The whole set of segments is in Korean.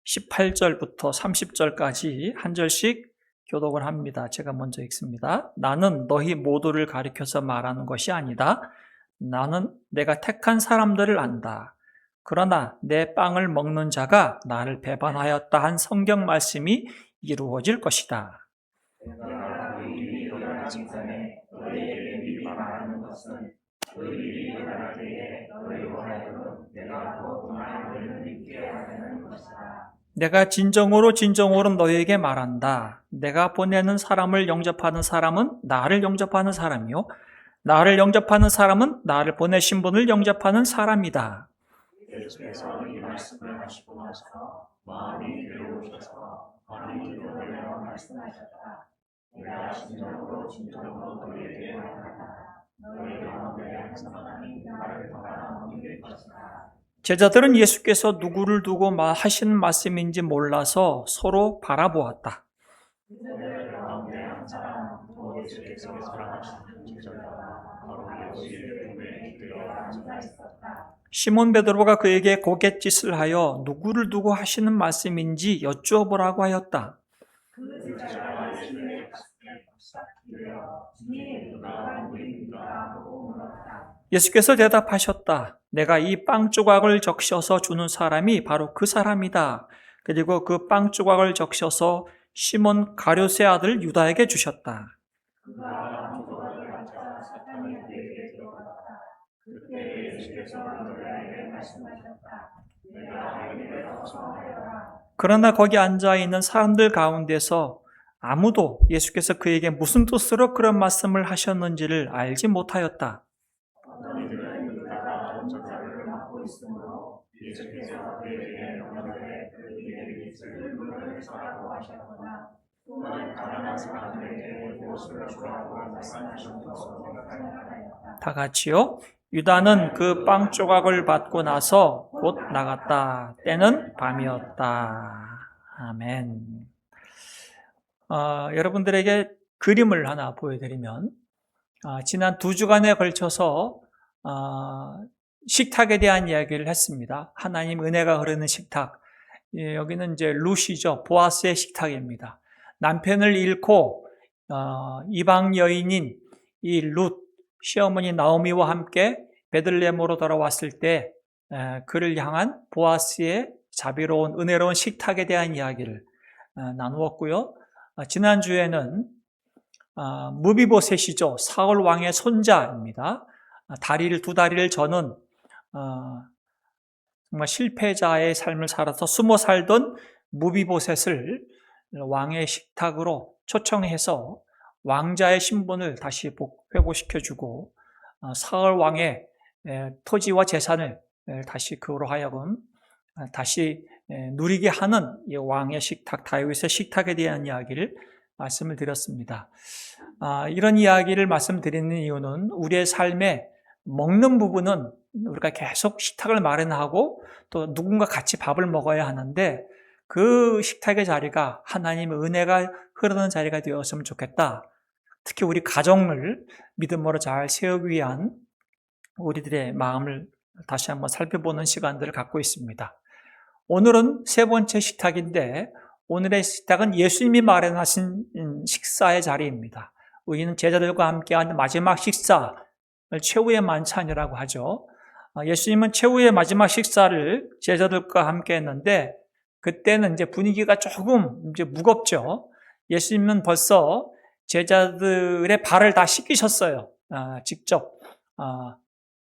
18절부터 30절까지 한 절씩 교독을 합니다. 제가 먼저 읽습니다. 나는 너희 모두를 가리켜서 말하는 것이 아니다. 나는 내가 택한 사람들을 안다. 그러나 내 빵을 먹는 자가 나를 배반하였다 한 성경 말씀이 이루어질 것이다. 내가 그 일이 일어나기 전에 너희에게 미리 말하는 것은 그 일이 일어날 때에 너희로 하여금 내가 더 나를 믿게 하려는 것이다. 내가 진정으로 너희에게 말한다. 내가 보내는 사람을 영접하는 사람은 나를 영접하는 사람이요, 나를 영접하는 사람은 나를 보내신 분을 영접하는 사람이다. 예수께서 이 말씀을 하시고 나서 마음이 괴로우셔서 밤이 되어 말씀하셨다. 내가 진정으로 너희에게 말한다. 너희 가운데 한 사람이 나를 받아먹일 것이다. 제자들은 예수께서 누구를 두고 하시는 말씀인지 몰라서 서로 바라보았다. 그들 가운데 한 사람, 또 예수께서 살아가시는 제자가 바로 예수의 품에 기대어 앉아 있었다. 시몬 베드로가 그에게 고갯짓을 하여 누구를 두고 하시는 말씀인지 여쭈어보라고 하였다. 그 제자가 예수의 가슴에 싹 기대어 주님, 누가 누구입니까? 하고 물었다. 예수께서 대답하셨다. 내가 이 빵 조각을 적셔서 주는 사람이 바로 그 사람이다. 그리고 그 빵 조각을 적셔서 시몬 가룟의 아들 유다에게 주셨다. 그가 조각을 가져 사탄의 그에게 들어갔다. 그때 예수께서 그들에게 말씀하셨다. 내가 너희에게 어서하여라. 그러나 거기 앉아있는 사람들 가운데서 아무도 예수께서 그에게 무슨 뜻으로 그런 말씀을 하셨는지를 알지 못하였다. 너희들은 유다가 원자를 맡고 있으므로 예수께서 그에게 너희들의 그 일의 빚을 물어내서라고 하셨거나 또한 가난한 사람들에게 무엇을 주라고 말씀하신 것으로 생각하였다. 다 같이요. 유다는 그 빵 조각을 받고 나서 곧 나갔다. 때는 밤이었다. 아멘. 여러분들에게 그림을 하나 보여드리면, 지난 2주간에 걸쳐서 식탁에 대한 이야기를 했습니다. 하나님 은혜가 흐르는 식탁. 여기는 이제 룻이죠. 보아스의 식탁입니다. 남편을 잃고 이방 여인인 이 룻 시어머니 나오미와 함께 베들레헴으로 돌아왔을 때 그를 향한 보아스의 자비로운 은혜로운 식탁에 대한 이야기를 나누었고요. 지난주에는 무비보셋이죠. 사울 왕의 손자입니다. 두 다리를 저는 정말 실패자의 삶을 살아서 숨어 살던 무비보셋을 왕의 식탁으로 초청해서 왕자의 신분을 다시 회복시켜주고 사울 왕의 토지와 재산을 다시 그로 하여금 다시 누리게 하는 이 왕의 식탁, 다윗의 식탁에 대한 이야기를 말씀을 드렸습니다. 이런 이야기를 말씀드리는 이유는 우리의 삶에 먹는 부분은 우리가 계속 식탁을 마련하고 또 누군가 같이 밥을 먹어야 하는데 그 식탁의 자리가 하나님의 은혜가 흐르는 자리가 되었으면 좋겠다. 특히 우리 가정을 믿음으로 잘 세우기 위한 우리들의 마음을 다시 한번 살펴보는 시간들을 갖고 있습니다. 오늘은 세 번째 식탁인데 오늘의 식탁은 예수님이 마련하신 식사의 자리입니다. 우리는 제자들과 함께하는 마지막 식사를 최후의 만찬이라고 하죠. 예수님은 최후의 마지막 식사를 제자들과 함께 했는데 그때는 이제 분위기가 조금 이제 무겁죠. 예수님은 벌써 제자들의 발을 다 씻기셨어요. 직접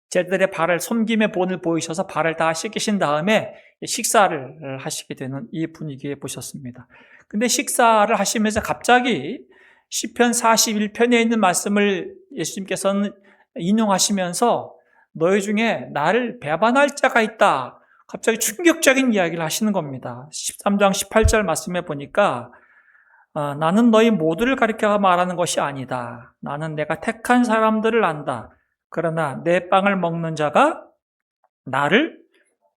제자들의 발을 섬김의 본을 보이셔서 발을 다 씻기신 다음에 식사를 하시게 되는 이 분위기에 보셨습니다. 근데 식사를 하시면서 갑자기 시편 41편에 있는 말씀을 예수님께서는 인용하시면서 너희 중에 나를 배반할 자가 있다. 갑자기 충격적인 이야기를 하시는 겁니다. 13장 18절 말씀에 보니까 나는 너희 모두를 가리켜 말하는 것이 아니다. 나는 내가 택한 사람들을 안다. 그러나 내 빵을 먹는 자가 나를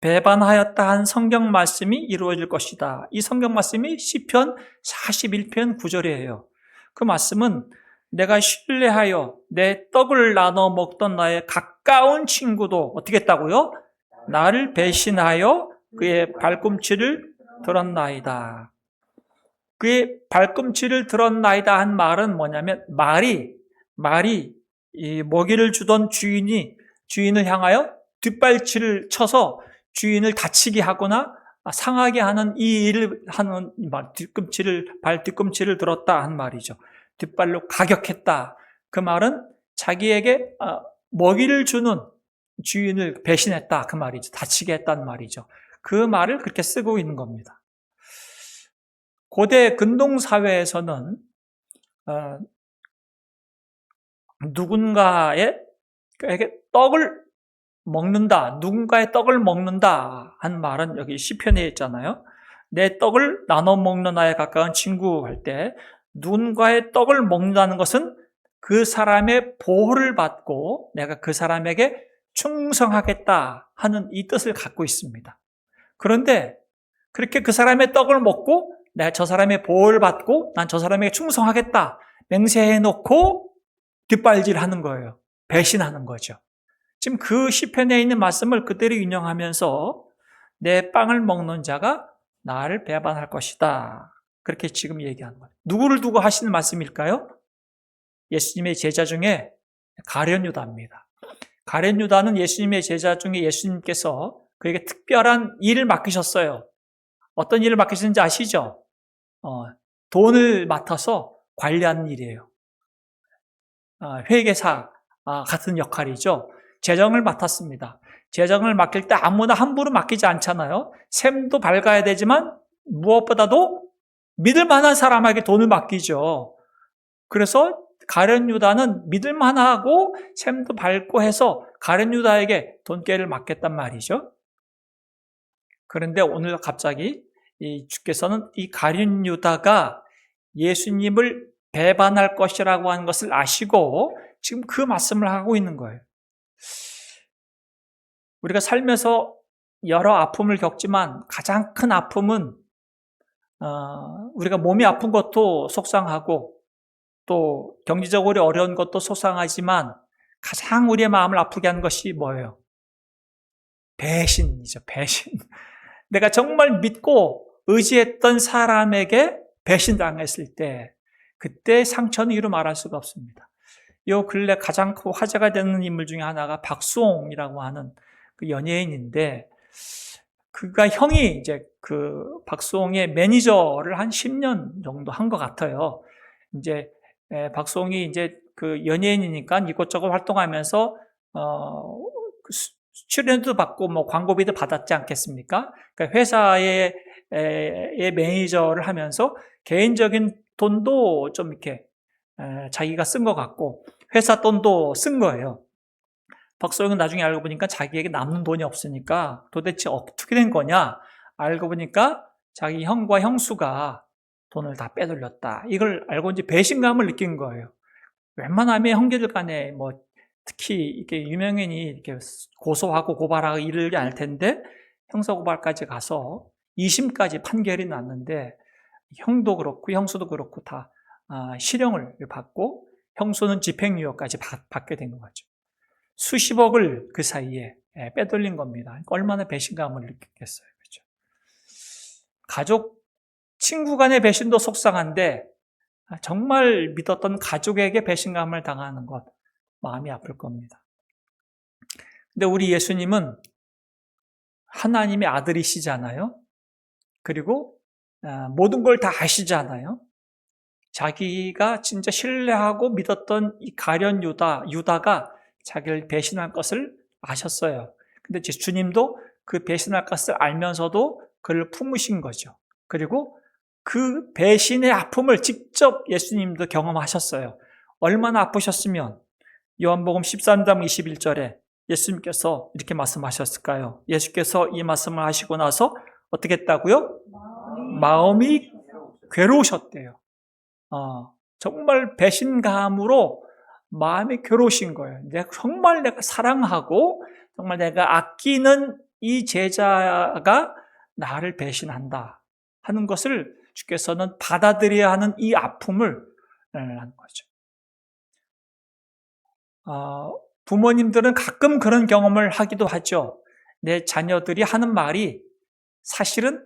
배반하였다 한 성경 말씀이 이루어질 것이다. 이 성경 말씀이 시편 41편 9절이에요. 그 말씀은 내가 신뢰하여 내 떡을 나눠 먹던 나의 가까운 친구도 어떻게 했다고요? 나를 배신하여 그의 발꿈치를 들었나이다. 그의 발꿈치를 들었나이다 한 말은 뭐냐면 말이 이 먹이를 주던 주인을 향하여 뒷발치를 쳐서 주인을 다치게 하거나 상하게 하는 이 일을 하는 말, 발 뒤꿈치를 들었다 한 말이죠. 뒷발로 가격했다. 그 말은 자기에게 먹이를 주는 주인을 배신했다 그 말이죠. 다치게 했다는 말이죠. 그 말을 그렇게 쓰고 있는 겁니다. 고대 근동 사회에서는 누군가의 떡을 먹는다, 누군가의 떡을 먹는다 한 말은 여기 시편에 있잖아요. 내 떡을 나눠 먹는 나에 가까운 친구 할 때 누군가의 떡을 먹는다는 것은 그 사람의 보호를 받고 내가 그 사람에게 충성하겠다 하는 이 뜻을 갖고 있습니다. 그런데 그렇게 그 사람의 떡을 먹고 내가 저 사람의 보호를 받고 난 저 사람에게 충성하겠다 맹세해놓고 뒷발질하는 거예요. 배신하는 거죠. 지금 그 시편에 있는 말씀을 그대로 인용하면서 내 빵을 먹는 자가 나를 배반할 것이다. 그렇게 지금 얘기하는 거예요. 누구를 두고 하시는 말씀일까요? 예수님의 제자 중에 가룟 유다입니다. 가룟 유다는 예수님의 제자 중에 예수님께서 그에게 특별한 일을 맡기셨어요. 어떤 일을 맡기셨는지 아시죠? 돈을 맡아서 관리하는 일이에요. 회계사 같은 역할이죠. 재정을 맡았습니다. 재정을 맡길 때 아무나 함부로 맡기지 않잖아요. 셈도 밝아야 되지만 무엇보다도 믿을 만한 사람에게 돈을 맡기죠. 그래서 가룟 유다는 믿을 만하고 셈도 밝고 해서 가룟 유다에게 돈깨를 맡겼단 말이죠. 그런데 오늘 갑자기 주께서는 이 가룟 유다가 예수님을 배반할 것이라고 하는 것을 아시고 지금 그 말씀을 하고 있는 거예요. 우리가 살면서 여러 아픔을 겪지만 가장 큰 아픔은 우리가 몸이 아픈 것도 속상하고 또 경제적으로 어려운 것도 속상하지만 가장 우리의 마음을 아프게 하는 것이 뭐예요? 배신이죠. 배신. 내가 정말 믿고 의지했던 사람에게 배신당했을 때 그때 상처는 이루 말할 수가 없습니다. 요 근래 가장 화제가 되는 인물 중에 하나가 박수홍이라고 하는 그 연예인인데 그가 형이 이제 그 박수홍의 매니저를 한 10년 정도 한 것 같아요. 이제 박수홍이 이제 그 연예인이니까 이곳저곳 활동하면서 출연도 받고 뭐 광고비도 받았지 않겠습니까? 그러니까 회사의 매니저를 하면서 개인적인 돈도 좀 이렇게 자기가 쓴 것 같고 회사 돈도 쓴 거예요. 박소영은 나중에 알고 보니까 자기에게 남는 돈이 없으니까 도대체 어떻게 된 거냐 알고 보니까 자기 형과 형수가 돈을 다 빼돌렸다. 이걸 알고 이제 배신감을 느낀 거예요. 웬만하면 형제들 간에 뭐 특히 이렇게 유명인이 이렇게 고소하고 고발하고 이러지 않을 텐데 형사고발까지 가서 2심까지 판결이 났는데 형도 그렇고 형수도 그렇고 다 실형을 받고 형수는 집행유예까지 받게 된 거죠. 수십억을 그 사이에 빼돌린 겁니다. 얼마나 배신감을 느꼈겠어요. 그렇죠? 가족, 친구 간의 배신도 속상한데 정말 믿었던 가족에게 배신감을 당하는 것 마음이 아플 겁니다. 근데 우리 예수님은 하나님의 아들이시잖아요. 그리고 모든 걸 다 아시잖아요. 자기가 진짜 신뢰하고 믿었던 이 가룟 유다가 자기를 배신할 것을 아셨어요. 근데 주님도 그 배신할 것을 알면서도 그를 품으신 거죠. 그리고 그 배신의 아픔을 직접 예수님도 경험하셨어요. 얼마나 아프셨으면 요한복음 13장 21절에 예수님께서 이렇게 말씀하셨을까요? 예수께서 이 말씀을 하시고 나서 어떻게 했다고요? 마음이 괴로우셨대요. 정말 배신감으로 마음이 괴로우신 거예요. 정말 내가 사랑하고 정말 내가 아끼는 이 제자가 나를 배신한다 하는 것을 주께서는 받아들여야 하는 이 아픔을 하는 거죠. 부모님들은 가끔 그런 경험을 하기도 하죠. 내 자녀들이 하는 말이 사실은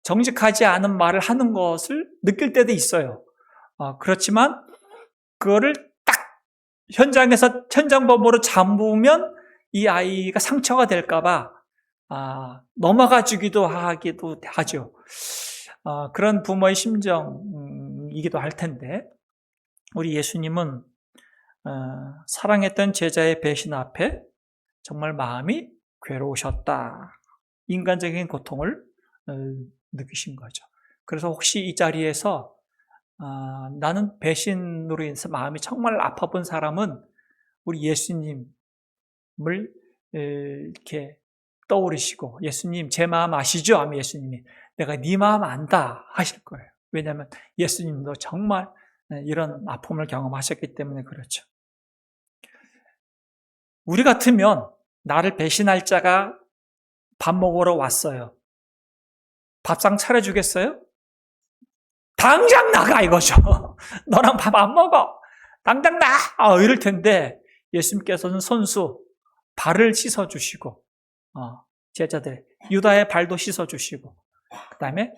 정직하지 않은 말을 하는 것을 느낄 때도 있어요. 그렇지만 그거를 딱 현장에서 현장범으로 잡으면 이 아이가 상처가 될까봐 넘어가 주기도 하기도 하죠. 그런 부모의 심정이기도 할 텐데, 우리 예수님은 사랑했던 제자의 배신 앞에 정말 마음이 괴로우셨다. 인간적인 고통을 느끼신 거죠. 그래서 혹시 이 자리에서 나는 배신으로 인해서 마음이 정말 아파본 사람은 우리 예수님을 이렇게 떠오르시고, 예수님 제 마음 아시죠? 하면 예수님이 내가 네 마음 안다 하실 거예요. 왜냐하면 예수님도 정말 이런 아픔을 경험하셨기 때문에 그렇죠. 우리 같으면 나를 배신할 자가 밥 먹으러 왔어요. 밥상 차려주겠어요? 당장 나가 이거죠. 너랑 밥 안 먹어. 당장 나! 이럴 텐데 예수님께서는 손수 발을 씻어주시고 제자들 유다의 발도 씻어주시고 그 다음에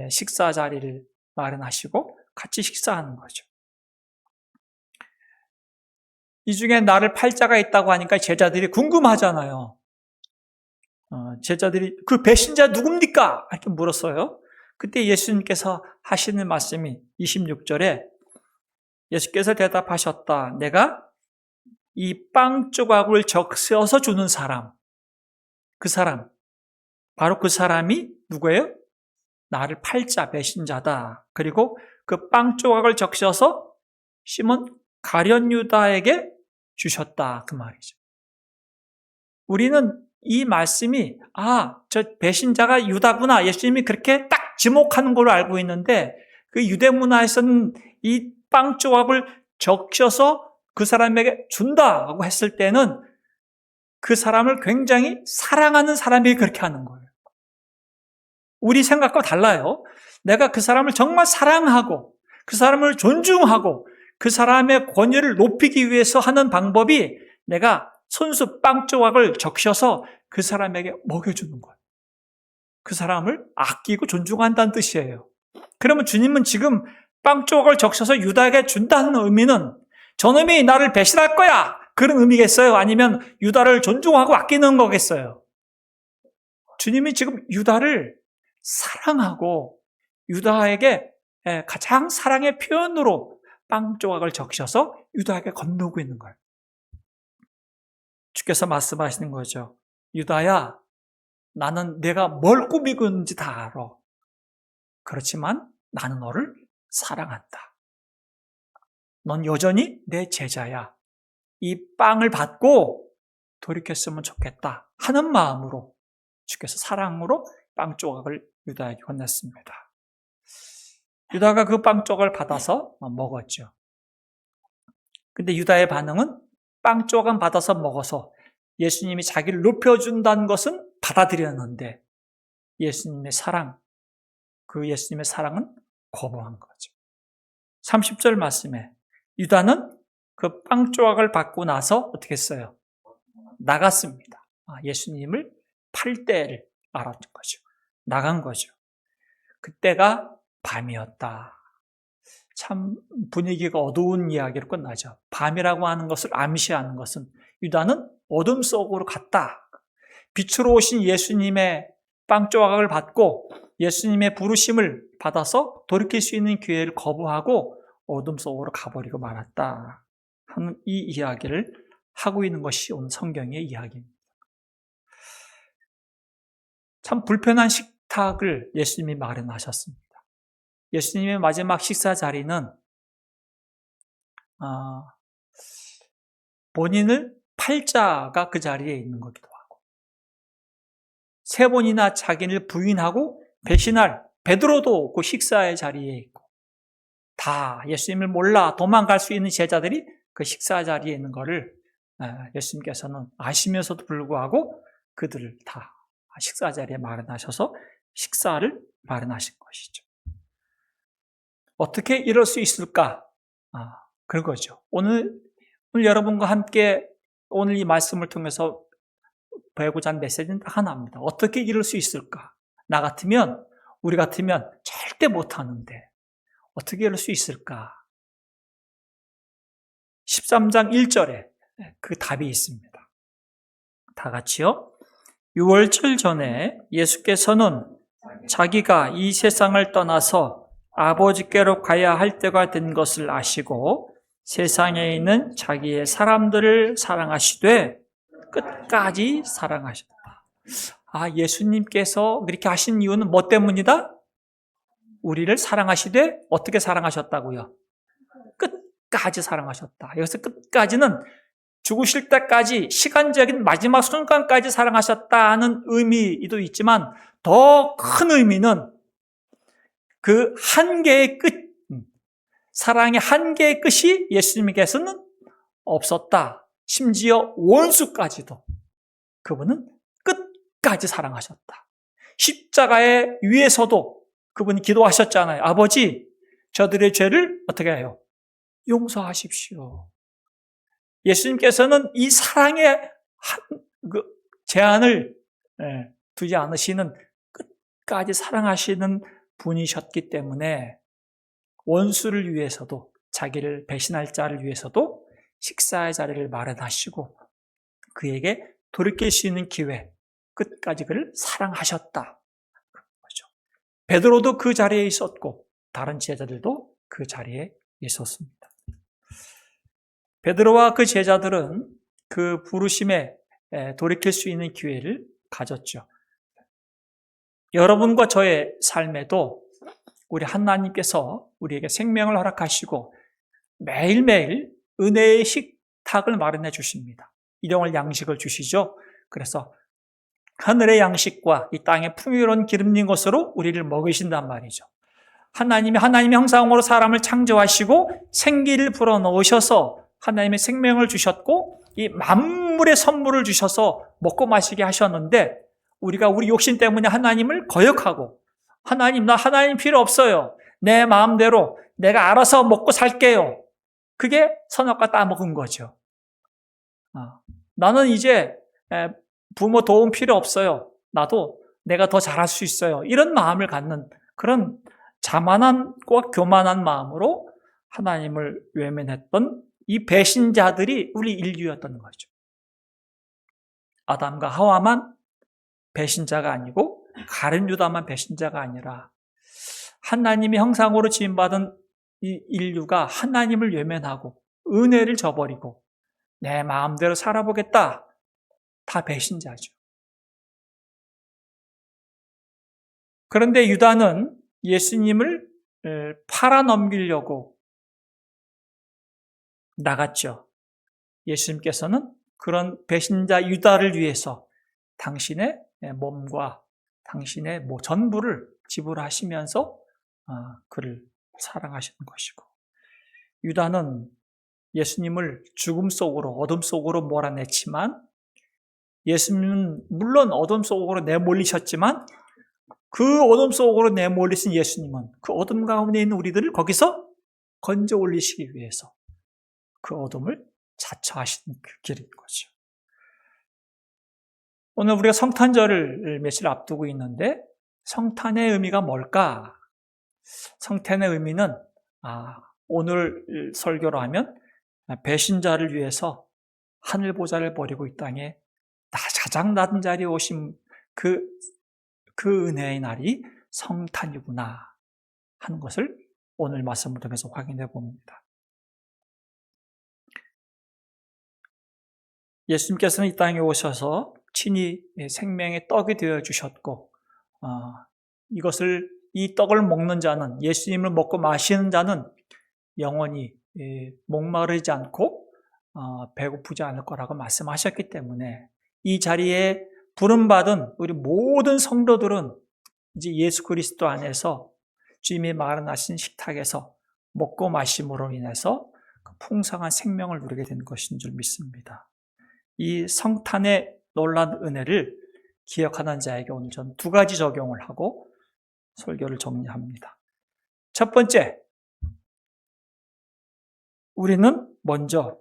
식사 자리를 마련하시고 같이 식사하는 거죠. 이 중에 나를 팔 자가 있다고 하니까 제자들이 궁금하잖아요. 제자들이 그 배신자 누굽니까? 이렇게 물었어요. 그때 예수님께서 하시는 말씀이 26절에 예수께서 대답하셨다. 내가 이 빵 조각을 적셔서 주는 사람, 그 사람, 바로 그 사람이 누구예요? 나를 팔자 배신자다. 그리고 그 빵 조각을 적셔서 시몬 가룟 유다에게 주셨다. 그 말이죠. 우리는 이 말씀이 저 배신자가 유다구나. 예수님이 그렇게 딱 지목하는 걸로 알고 있는데 그 유대 문화에서는 이 빵 조각을 적셔서 그 사람에게 준다고 했을 때는 그 사람을 굉장히 사랑하는 사람이 그렇게 하는 거예요. 우리 생각과 달라요. 내가 그 사람을 정말 사랑하고 그 사람을 존중하고 그 사람의 권위를 높이기 위해서 하는 방법이 내가 손수 빵 조각을 적셔서 그 사람에게 먹여주는 거예요. 그 사람을 아끼고 존중한다는 뜻이에요. 그러면 주님은 지금 빵 조각을 적셔서 유다에게 준다는 의미는 저놈이 나를 배신할 거야 그런 의미겠어요? 아니면 유다를 존중하고 아끼는 거겠어요? 주님이 지금 유다를 사랑하고 유다에게 가장 사랑의 표현으로 빵 조각을 적셔서 유다에게 건너고 있는 거예요. 주께서 말씀하시는 거죠. 유다야, 나는 내가 뭘 꾸미고 있는지 다 알아. 그렇지만 나는 너를 사랑한다. 넌 여전히 내 제자야. 이 빵을 받고 돌이켰으면 좋겠다 하는 마음으로 주께서 사랑으로 빵 조각을 유다에게 건넸습니다. 유다가 그 빵 조각을 받아서 먹었죠. 근데 유다의 반응은 빵 조각 받아서 먹어서 예수님이 자기를 높여준다는 것은 받아들였는데 예수님의 사랑, 그 예수님의 사랑은 거부한 거죠. 30절 말씀에 유다는 그 빵 조각을 받고 나서 어떻게 했어요? 나갔습니다. 예수님을 팔 때를 알았던 거죠. 나간 거죠. 그때가 밤이었다. 참 분위기가 어두운 이야기로 끝나죠. 밤이라고 하는 것을 암시하는 것은 유다는 어둠 속으로 갔다. 빛으로 오신 예수님의 빵 조각을 받고 예수님의 부르심을 받아서 돌이킬 수 있는 기회를 거부하고 어둠 속으로 가버리고 말았다 하는 이 이야기를 하고 있는 것이 오늘 성경의 이야기입니다. 참 불편한 식탁을 예수님이 마련하셨습니다. 예수님의 마지막 식사 자리는 본인을 팔자가 그 자리에 있는 거기도 하고 3번이나 자기를 부인하고 배신할 베드로도 그 식사의 자리에 있고 다 예수님을 몰라 도망갈 수 있는 제자들이 그 식사 자리에 있는 것을 예수님께서는 아시면서도 불구하고 그들을 다 식사 자리에 마련하셔서 식사를 마련하신 것이죠. 어떻게 이럴 수 있을까? 그거죠. 오늘 여러분과 함께 오늘 이 말씀을 통해서 배우고자 하는 메시지는 딱 하나입니다. 어떻게 이럴 수 있을까? 나 같으면 우리 같으면 절대 못하는데 어떻게 이럴 수 있을까? 13장 1절에 그 답이 있습니다. 다 같이요. 유월절 전에 예수께서는 자기가 이 세상을 떠나서 아버지께로 가야 할 때가 된 것을 아시고 세상에 있는 자기의 사람들을 사랑하시되 끝까지 사랑하셨다. 예수님께서 그렇게 하신 이유는 뭐 때문이다? 우리를 사랑하시되 어떻게 사랑하셨다고요? 끝까지 사랑하셨다. 여기서 끝까지는 죽으실 때까지 시간적인 마지막 순간까지 사랑하셨다는 의미도 있지만 더 큰 의미는 그 한계의 끝, 사랑의 한계의 끝이 예수님께서는 없었다. 심지어 원수까지도 그분은 끝까지 사랑하셨다. 십자가의 위에서도 그분이 기도하셨잖아요. 아버지, 저들의 죄를 어떻게 해요? 용서하십시오. 예수님께서는 이 사랑의 제한을 두지 않으시는 끝까지 사랑하시는 분이셨기 때문에 원수를 위해서도 자기를 배신할 자를 위해서도 식사의 자리를 마련하시고 그에게 돌이킬 수 있는 기회, 끝까지 그를 사랑하셨다. 그렇죠. 베드로도 그 자리에 있었고 다른 제자들도 그 자리에 있었습니다. 베드로와 그 제자들은 그 부르심에 돌이킬 수 있는 기회를 가졌죠. 여러분과 저의 삶에도 우리 하나님께서 우리에게 생명을 허락하시고 매일매일 은혜의 식탁을 마련해 주십니다. 일용할 양식을 주시죠. 그래서 하늘의 양식과 이 땅의 풍요로운 기름진 것으로 우리를 먹이신단 말이죠. 하나님의 형상으로 사람을 창조하시고 생기를 불어넣으셔서 하나님의 생명을 주셨고 이 만물의 선물을 주셔서 먹고 마시게 하셨는데 우리가 우리 욕심 때문에 하나님을 거역하고 나 하나님 필요 없어요. 내 마음대로 내가 알아서 먹고 살게요. 그게 선악과 따먹은 거죠. 나는 이제 부모 도움 필요 없어요. 나도 내가 더 잘할 수 있어요. 이런 마음을 갖는 그런 자만한과 교만한 마음으로 하나님을 외면했던 이 배신자들이 우리 인류였던 거죠. 아담과 하와만 배신자가 아니고 가룟 유다만 배신자가 아니라 하나님의 형상으로 지음받은 이 인류가 하나님을 외면하고 은혜를 저버리고 내 마음대로 살아보겠다. 다 배신자죠. 그런데 유다는 예수님을 팔아넘기려고 나갔죠. 예수님께서는 그런 배신자 유다를 위해서 당신의 몸과 당신의 전부를 지불하시면서 그를 사랑하시는 것이고 유다는 예수님을 죽음 속으로 어둠 속으로 몰아냈지만 예수님은 물론 어둠 속으로 내몰리셨지만 그 어둠 속으로 내몰리신 예수님은 그 어둠 가운데 있는 우리들을 거기서 건져 올리시기 위해서 그 어둠을 자처하시는 그 길인 거죠. 오늘 우리가 성탄절을 며칠 앞두고 있는데 성탄의 의미가 뭘까? 성탄의 의미는 오늘 설교로 하면 배신자를 위해서 하늘 보좌를 버리고 이 땅에 가장 낮은 자리에 오신 그 은혜의 날이 성탄이구나 하는 것을 오늘 말씀을 통해서 확인해 봅니다. 예수님께서는 이 땅에 오셔서 친히 생명의 떡이 되어 주셨고 이 떡을 먹는 자는 예수님을 먹고 마시는 자는 영원히 목마르지 않고 배고프지 않을 거라고 말씀하셨기 때문에 이 자리에 부름받은 우리 모든 성도들은 이제 예수 그리스도 안에서 주님이 마련하신 식탁에서 먹고 마심으로 인해서 풍성한 생명을 누리게 된 것인 줄 믿습니다. 이 성탄의 놀라운 은혜를 기억하는 자에게 오늘 전 두 가지 적용을 하고 설교를 정리합니다. 첫 번째, 우리는 먼저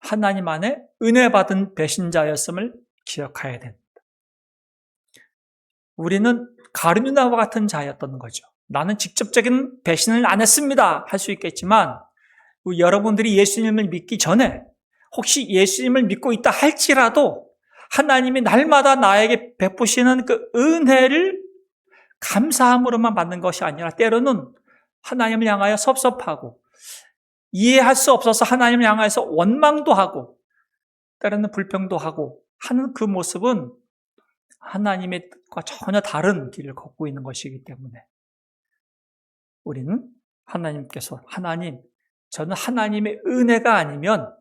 하나님 안에 은혜 받은 배신자였음을 기억해야 됩니다. 우리는 가룟유다와 같은 자였던 거죠. 나는 직접적인 배신을 안 했습니다 할 수 있겠지만, 여러분들이 예수님을 믿기 전에 혹시 예수님을 믿고 있다 할지라도 하나님이 날마다 나에게 베푸시는 그 은혜를 감사함으로만 받는 것이 아니라 때로는 하나님을 향하여 섭섭하고 이해할 수 없어서 하나님을 향하여서 원망도 하고 때로는 불평도 하고 하는 그 모습은 하나님의 뜻과 전혀 다른 길을 걷고 있는 것이기 때문에 우리는 하나님께서 하나님, 저는 하나님의 은혜가 아니면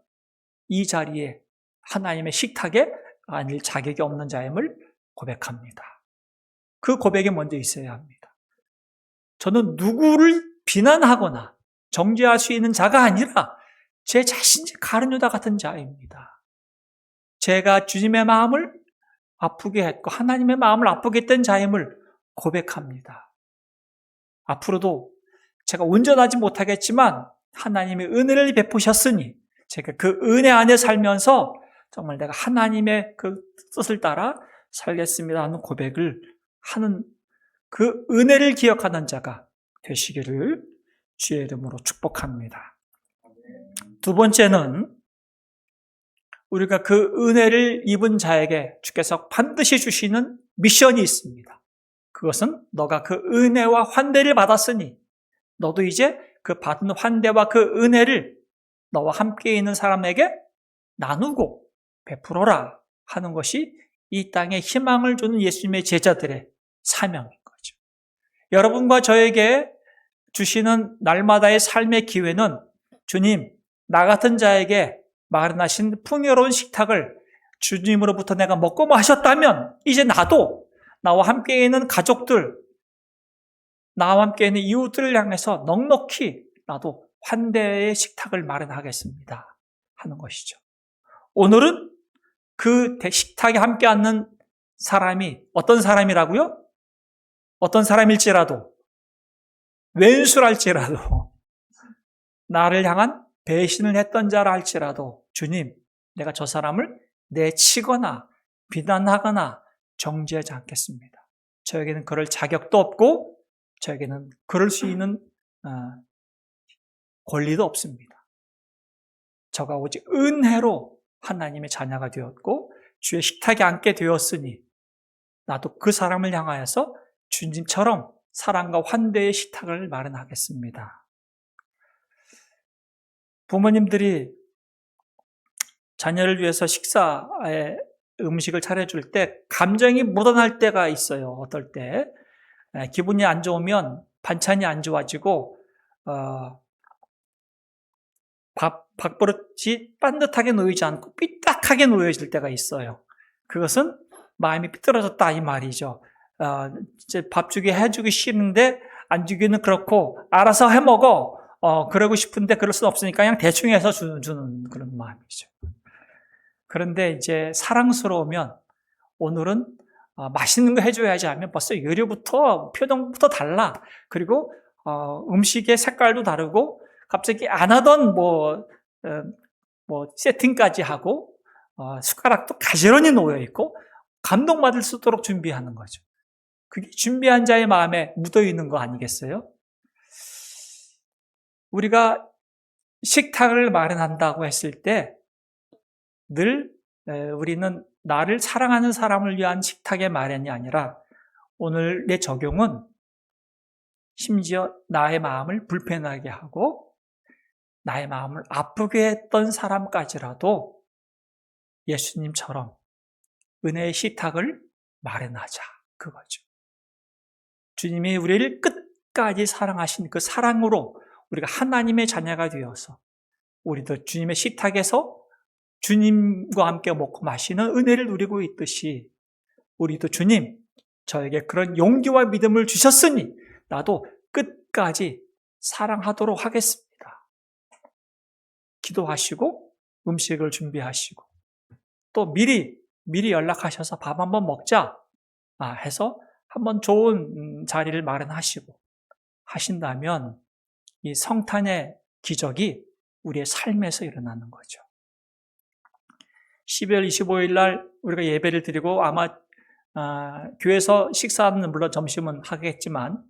이 자리에 하나님의 식탁에 앉을 자격이 없는 자임을 고백합니다. 그 고백이 먼저 있어야 합니다. 저는 누구를 비난하거나 정죄할 수 있는 자가 아니라 제 자신이 가룟유다 같은 자입니다. 제가 주님의 마음을 아프게 했고 하나님의 마음을 아프게 했던 자임을 고백합니다. 앞으로도 제가 온전하지 못하겠지만 하나님의 은혜를 베푸셨으니 제가 그 은혜 안에 살면서 정말 내가 하나님의 그 뜻을 따라 살겠습니다 하는 고백을 하는 그 은혜를 기억하는 자가 되시기를 주의 이름으로 축복합니다. 두 번째는 우리가 그 은혜를 입은 자에게 주께서 반드시 주시는 미션이 있습니다. 그것은 너가 그 은혜와 환대를 받았으니 너도 이제 그 받은 환대와 그 은혜를 너와 함께 있는 사람에게 나누고 베풀어라 하는 것이 이 땅에 희망을 주는 예수님의 제자들의 사명인 거죠. 여러분과 저에게 주시는 날마다의 삶의 기회는 주님, 나 같은 자에게 마련하신 풍요로운 식탁을 주님으로부터 내가 먹고 마셨다면 이제 나도 나와 함께 있는 가족들, 나와 함께 있는 이웃들을 향해서 넉넉히 나도 환대의 식탁을 마련하겠습니다 하는 것이죠. 오늘은 그 식탁에 함께 앉는 사람이 어떤 사람이라고요? 어떤 사람일지라도, 왼수랄지라도, 나를 향한 배신을 했던 자라 할지라도 주님, 내가 저 사람을 내치거나 비난하거나 정죄하지 않겠습니다. 저에게는 그럴 자격도 없고 저에게는 그럴 수 있는 권리도 없습니다. 저가 오직 은혜로 하나님의 자녀가 되었고 주의 식탁에 앉게 되었으니 나도 그 사람을 향하여서 주님처럼 사랑과 환대의 식탁을 마련하겠습니다. 부모님들이 자녀를 위해서 식사에 음식을 차려줄 때 감정이 묻어날 때가 있어요. 어떨 때 기분이 안 좋으면 반찬이 안 좋아지고 밥버릇이 반듯하게 놓이지 않고 삐딱하게 놓여질 때가 있어요. 그것은 마음이 삐뚤어졌다 이 말이죠. 이제 밥 주기 해주기 싫은데 안 주기는 그렇고 알아서 해먹어. 그러고 싶은데 그럴 수는 없으니까 그냥 대충 해서 주는 그런 마음이죠. 그런데 이제 사랑스러우면 오늘은 맛있는 거 해줘야지 하면 벌써 요리부터 표정부터 달라. 그리고 음식의 색깔도 다르고 갑자기 안 하던 세팅까지 하고 숟가락도 가지런히 놓여 있고 감동받을 수 있도록 준비하는 거죠. 그게 준비한 자의 마음에 묻어 있는 거 아니겠어요? 우리가 식탁을 마련한다고 했을 때 늘 우리는 나를 사랑하는 사람을 위한 식탁의 마련이 아니라 오늘 내 적용은 심지어 나의 마음을 불편하게 하고 나의 마음을 아프게 했던 사람까지라도 예수님처럼 은혜의 식탁을 마련하자 그거죠. 주님이 우리를 끝까지 사랑하신 그 사랑으로 우리가 하나님의 자녀가 되어서 우리도 주님의 식탁에서 주님과 함께 먹고 마시는 은혜를 누리고 있듯이 우리도 주님, 저에게 그런 용기와 믿음을 주셨으니 나도 끝까지 사랑하도록 하겠습니다. 기도하시고 음식을 준비하시고 또 미리 연락하셔서 밥 한번 먹자 해서 한번 좋은 자리를 마련하시고 하신다면 이 성탄의 기적이 우리의 삶에서 일어나는 거죠. 12월 25일 날 우리가 예배를 드리고 아마 교회에서 식사는 물론 점심은 하겠지만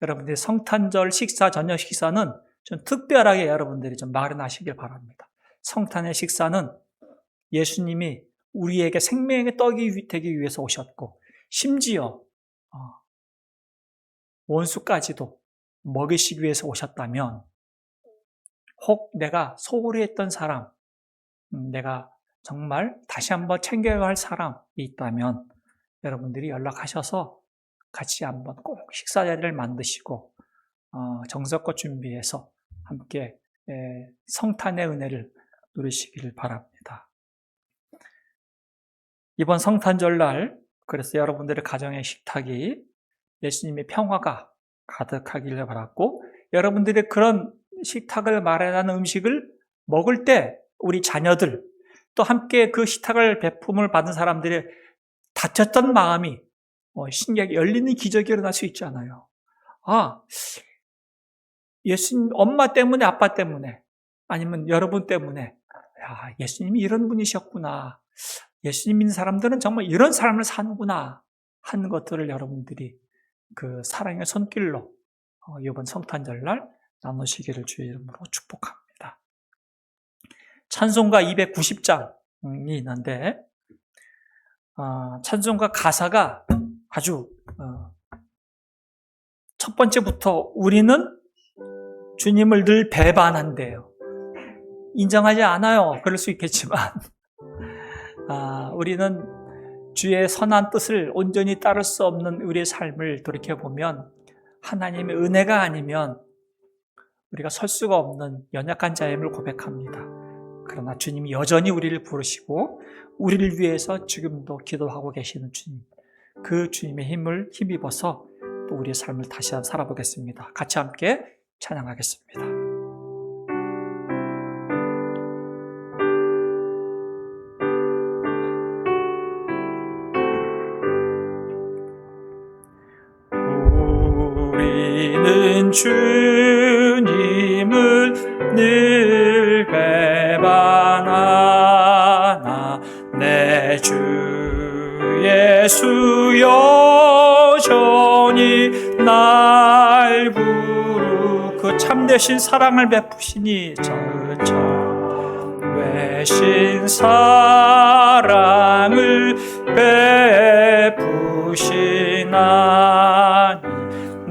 여러분들이 성탄절 식사, 저녁 식사는 좀 특별하게 여러분들이 좀 마련하시길 바랍니다. 성탄의 식사는 예수님이 우리에게 생명의 떡이 되기 위해서 오셨고 심지어 원수까지도 먹이시기 위해서 오셨다면 혹 내가 소홀히 했던 사람, 내가 정말 다시 한번 챙겨야 할 사람이 있다면 여러분들이 연락하셔서 같이 한번 꼭 식사 자리를 만드시고 정성껏 준비해서 함께 성탄의 은혜를 누리시기를 바랍니다. 이번 성탄절날 그래서 여러분들의 가정의 식탁이 예수님의 평화가 가득하기를 바랐고 여러분들의 그런 식탁을 마련하는 음식을 먹을 때 우리 자녀들 또 함께 그 식탁을 배품을 받은 사람들의 다쳤던 마음이 신기하게 열리는 기적이 일어날 수 있잖아요. 예수님 엄마 때문에 아빠 때문에 아니면 여러분 때문에 예수님이 이런 분이셨구나. 예수님 믿는 사람들은 정말 이런 삶을 사는구나 하는 것들을 여러분들이 그 사랑의 손길로 이번 성탄절날 나누시기를 주의 이름으로 축복합니다. 찬송가 290장이 있는데 찬송가 가사가 아주 첫 번째부터 우리는 주님을 늘 배반한대요. 인정하지 않아요. 그럴 수 있겠지만 우리는 주의 선한 뜻을 온전히 따를 수 없는 우리의 삶을 돌이켜보면 하나님의 은혜가 아니면 우리가 설 수가 없는 연약한 자임을 고백합니다. 그러나 주님이 여전히 우리를 부르시고 우리를 위해서 지금도 기도하고 계시는 주님, 그 주님의 힘을 힘입어서 또 우리의 삶을 다시 한번 살아보겠습니다. 같이 함께 찬양하겠습니다. 우리는 주님을 늘 배반하나 내 주 예수 여전히 날 부르 그 참되신 사랑을 베푸시니 저처럼 외신 사랑을 베푸시나니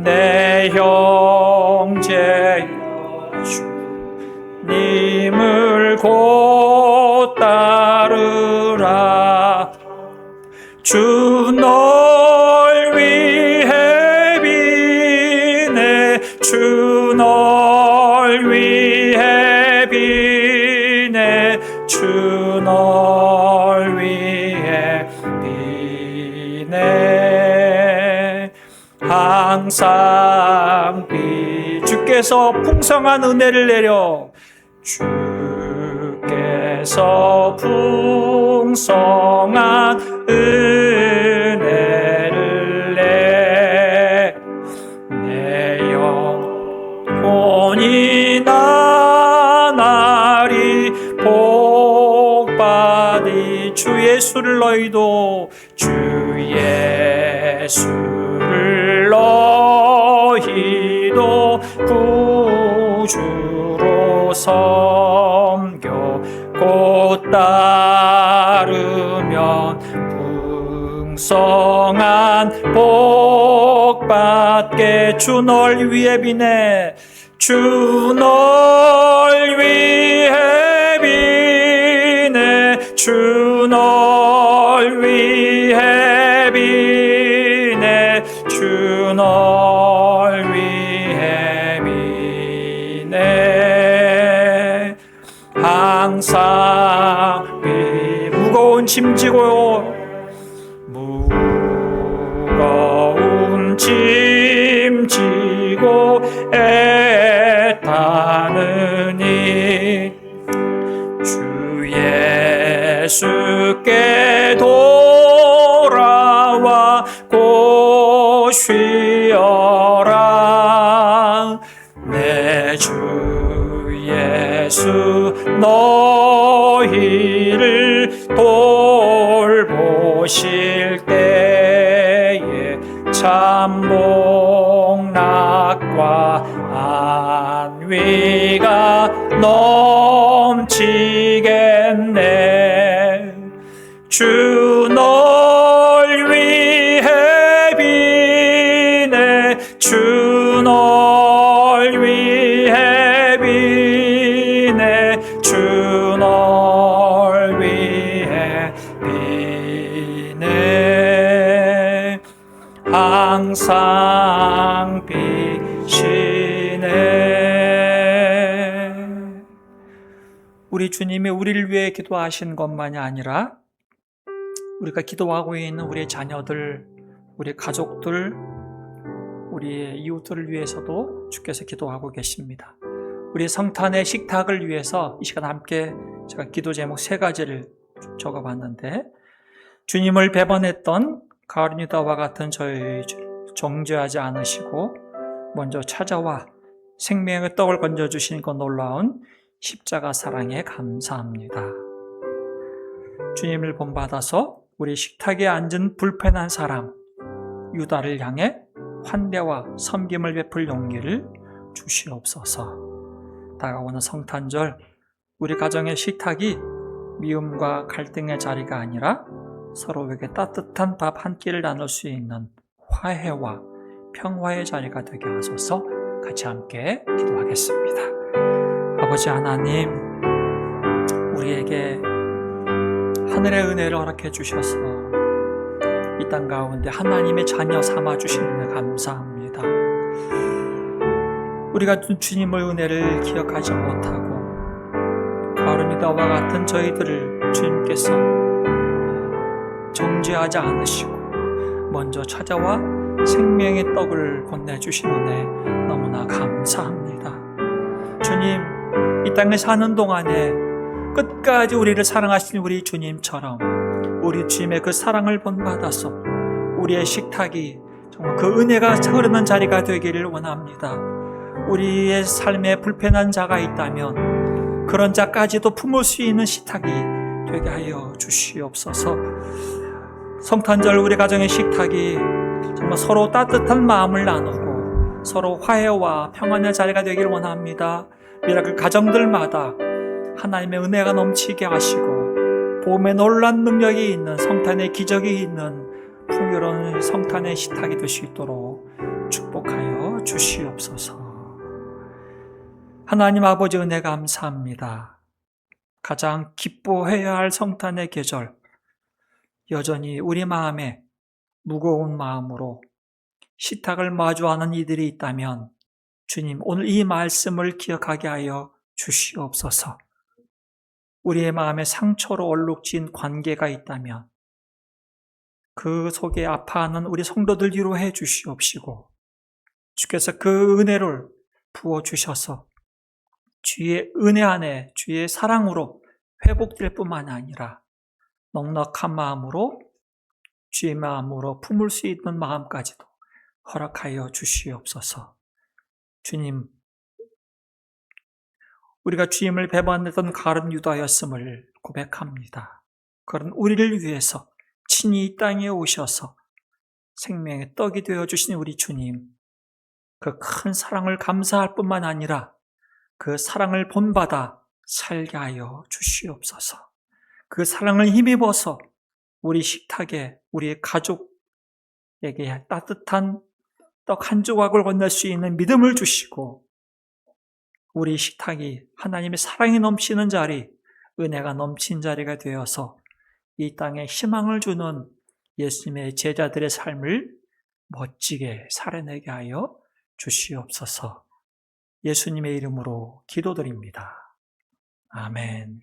내 형제 주님을 곧 따르라. 주 널 위해 비네 주 널 위해 비네 주 널 위해 비네 항상 주께서 풍성한 은혜를 내려 주께서 풍성한 은혜를 내 영혼이 나날이 복받이 주 예수를 너희도 주 예수를 너희도 구주로 섬겨 곧 따르면 풍성한 복받게 주 널 위해 비네 주 널 위해 비네 주 널 위해 비네 주 널 위해 비네 항상 무거운 짐 지고 무거운 짐 지고 애타느니 주 예수께 돌아와 곧 쉬어라. 내 주 예수 너희를 돌보실 때 평안과 안위가 넘치겠네. 주 널 위해 비네. 주 널 위해 비네. 주 널 위해 비네. 항상 비시네. 우리 주님이 우리를 위해 기도하신 것만이 아니라 우리가 기도하고 있는 우리의 자녀들, 우리 가족들, 우리의 이웃들을 위해서도 주께서 기도하고 계십니다. 우리 성탄의 식탁을 위해서 이 시간 함께 제가 기도 제목 3가지를 적어봤는데, 주님을 배반했던 가룟 유다와 같은 저희 정죄하지 않으시고 먼저 찾아와 생명의 떡을 건져주신 그 놀라운 십자가 사랑에 감사합니다. 주님을 본받아서 우리 식탁에 앉은 불편한 사람 유다를 향해 환대와 섬김을 베풀 용기를 주시옵소서. 다가오는 성탄절, 우리 가정의 식탁이 미움과 갈등의 자리가 아니라 서로에게 따뜻한 밥 한 끼를 나눌 수 있는 화해와 평화의 자리가 되게 하소서. 같이 함께 기도하겠습니다. 아버지 하나님, 우리에게 하늘의 은혜를 허락해 주셔서 이 땅 가운데 하나님의 자녀 삼아 주시는 데 감사합니다. 우리가 주님의 은혜를 기억하지 못하고 가룟 유다와 같은 저희들을 주님께서 정죄하지 않으시고 먼저 찾아와 생명의 떡을 건네주시는데 너무나 감사합니다. 주님, 이 땅에 사는 동안에 끝까지 우리를 사랑하신 우리 주님처럼 우리 주님의 그 사랑을 본받아서 우리의 식탁이 정말 그 은혜가 흐르는 자리가 되기를 원합니다. 우리의 삶에 불편한 자가 있다면 그런 자까지도 품을 수 있는 식탁이 되게 하여 주시옵소서. 성탄절 우리 가정의 식탁이 정말 서로 따뜻한 마음을 나누고 서로 화해와 평안의 자리가 되기를 원합니다. 미라클 가정들마다 하나님의 은혜가 넘치게 하시고 복음의 놀란 능력이 있는 성탄의 기적이 있는 풍요로운 성탄의 식탁이 될 수 있도록 축복하여 주시옵소서. 하나님 아버지 은혜 감사합니다. 가장 기뻐해야 할 성탄의 계절, 여전히 우리 마음에 무거운 마음으로 식탁을 마주하는 이들이 있다면 주님, 오늘 이 말씀을 기억하게 하여 주시옵소서. 우리의 마음에 상처로 얼룩진 관계가 있다면 그 속에 아파하는 우리 성도들 위로해 주시옵시고 주께서 그 은혜를 부어주셔서 주의 은혜 안에 주의 사랑으로 회복될 뿐만 아니라 넉넉한 마음으로 주의 마음으로 품을 수 있는 마음까지도 허락하여 주시옵소서. 주님, 우리가 주님을 배반했던 가룟 유다였음을 고백합니다. 그런 우리를 위해서 친히 이 땅에 오셔서 생명의 떡이 되어주신 우리 주님, 그 큰 사랑을 감사할 뿐만 아니라 그 사랑을 본받아 살게 하여 주시옵소서. 그 사랑을 힘입어서 우리 식탁에 우리 가족에게 따뜻한 떡 한 조각을 건넬 수 있는 믿음을 주시고 우리 식탁이 하나님의 사랑이 넘치는 자리, 은혜가 넘친 자리가 되어서 이 땅에 희망을 주는 예수님의 제자들의 삶을 멋지게 살아내게 하여 주시옵소서. 예수님의 이름으로 기도드립니다. 아멘.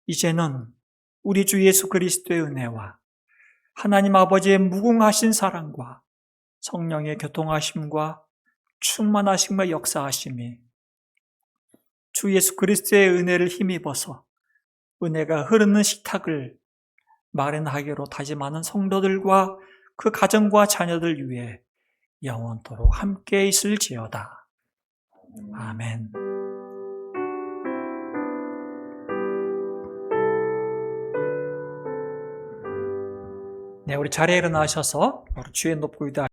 이제는 우리 주 예수 그리스도의 은혜와 하나님 아버지의 무궁하신 사랑과 성령의 교통하심과 충만하심과 역사하심이 주 예수 그리스도의 은혜를 힘입어서 은혜가 흐르는 식탁을 마련하기로 다짐하는 성도들과 그 가정과 자녀들 위해 영원토록 함께 있을지어다. 아멘. 네, 우리 자리에 일어나셔서 주의 높고 위대하신